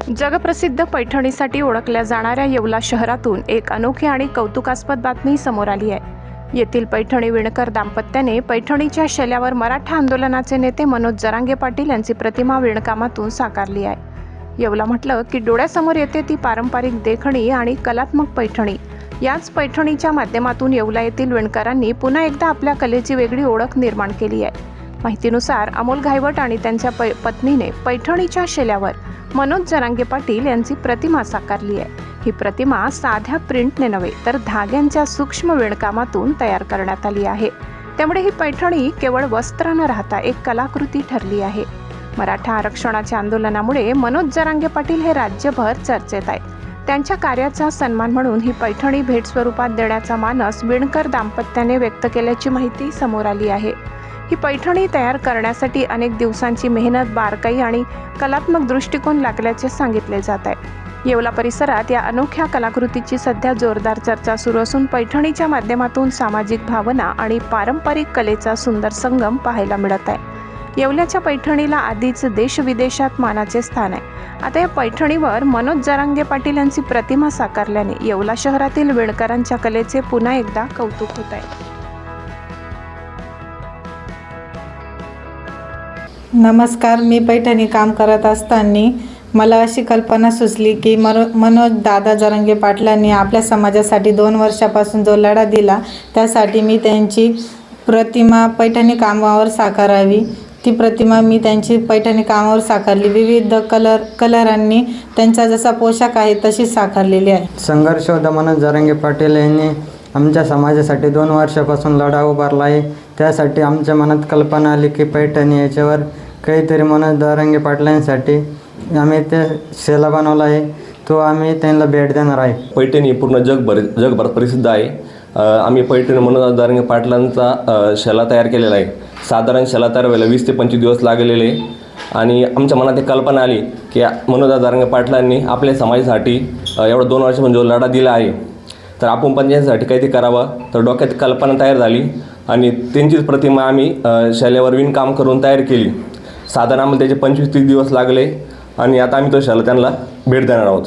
जगप्रसिद्ध पैठणीसाठी ओळखल्या जाणाऱ्या येवला शहरातून एक अनोखी आणि कौतुकास्पद बातमी समोर आली आहे। येथील पैठणी विणकर दाम्पत्याने पैठणीच्या शेल्यावर मराठा आंदोलनाचे नेते मनोज जरांगे पाटील यांची प्रतिमा विणकामातून साकारली आहे। येवला म्हटलं की डोळ्यासमोर येते ती पारंपरिक देखणी आणि कलात्मक पैठणी। याच पैठणीच्या माध्यमातून येवला येथील विणकरांनी पुन्हा एकदा आपल्या कलेची वेगळी ओळख निर्माण केली आहे। माहितीनुसार अमोल घायवट आणि त्यांच्या पत्नीने पैठणीच्या शेल्यावर मनोज जरांगे पाटील यांची प्रतिमा साकारली आहे। ही प्रतिमा साध्या प्रिंटने नव्हे तर धाग्यांच्या सूक्ष्म विणकामातून तयार करण्यात आली आहे। त्यामुळे ही पैठणी केवळ वस्त्र न राहता एक कलाकृती ठरली आहे। मराठा आरक्षणाच्या आंदोलनामुळे मनोज जरांगे पाटील हे राज्यभर चर्चेत आहेत। त्यांच्या कार्याचा सन्मान म्हणून ही पैठणी भेट स्वरूपात देण्याचा मानस विणकर दाम्पत्याने व्यक्त केल्याची माहिती समोर आली आहे। ही पैठणी तयार करण्यासाठी अनेक दिवसांची मेहनत, बारकाई आणि कलात्मक दृष्टिकोन लागल्याचे सांगितले जात आहे। येवला परिसरात या अनोख्या कलाकृतीची सध्या जोरदार चर्चा सुरू असून पैठणीच्या माध्यमातून सामाजिक भावना आणि पारंपरिक कलेचा सुंदर संगम पाहायला मिळत आहे। येवल्याच्या पैठणीला आधीच देश-विदेशात मानाचे स्थान आहे। आता या पैठणीवर मनोज जरांगे पाटील यांची प्रतिमा साकारल्याने येवला शहरातील विणकरांच्या कलेचे पुन्हा एकदा कौतुक होत आहे। नमस्कार, मी पैठणी काम करत असताना मला अशी कल्पना सुचली की मनोज दादा जरांगे पाटलांनी आपल्या समाजासाठी 2 वर्षापासून जो लढा दिला त्यासाठी मी त्यांची प्रतिमा पैठणी कामावर साकारावी। ती प्रतिमा मी त्यांची पैठणी कामावर साकारली। विविध कलरांनी त्यांचा जसा पोशाख आहे तशीच साकारलेली आहे। संघर्ष योद्धा मनोज जरांगे पाटील यांनी आमच्या समाजासाठी 2 वर्षापासून लढा उभारला आहे। त्यासाठी आमच्या मनात कल्पना आली की पैठणी याच्यावर काहीतरी मनोज जरांगे पाटलांसाठी आम्ही ते शेला बनवला आहे, तो आम्ही त्यांना भेट देणार आहे। पैठणी पूर्ण जगभर प्रसिद्ध आहे। आम्ही पैठणी मनोज जरांगे पाटलांचा शेला तयार केलेला आहे। साधारण शेला तयार व्हायला 20 ते 25 दिवस लागलेले आणि आमच्या मनात एक कल्पना आली की मनोज जरांगे पाटलांनी आपल्या समाजासाठी एवढा 2 वर्षापासून जो लढा दिला आहे तर आपण पण यासाठी काहीतरी करावं। तर डोक्यात कल्पना तयार झाली आणि त्यांचीच प्रतिमा आम्ही शेल्यावर विणकाम करून तयार केली। साधारण आम्हाला त्याचे 25-30 दिवस लागले आणि आता आम्ही तो शेला त्यांना भेट देणार आहोत।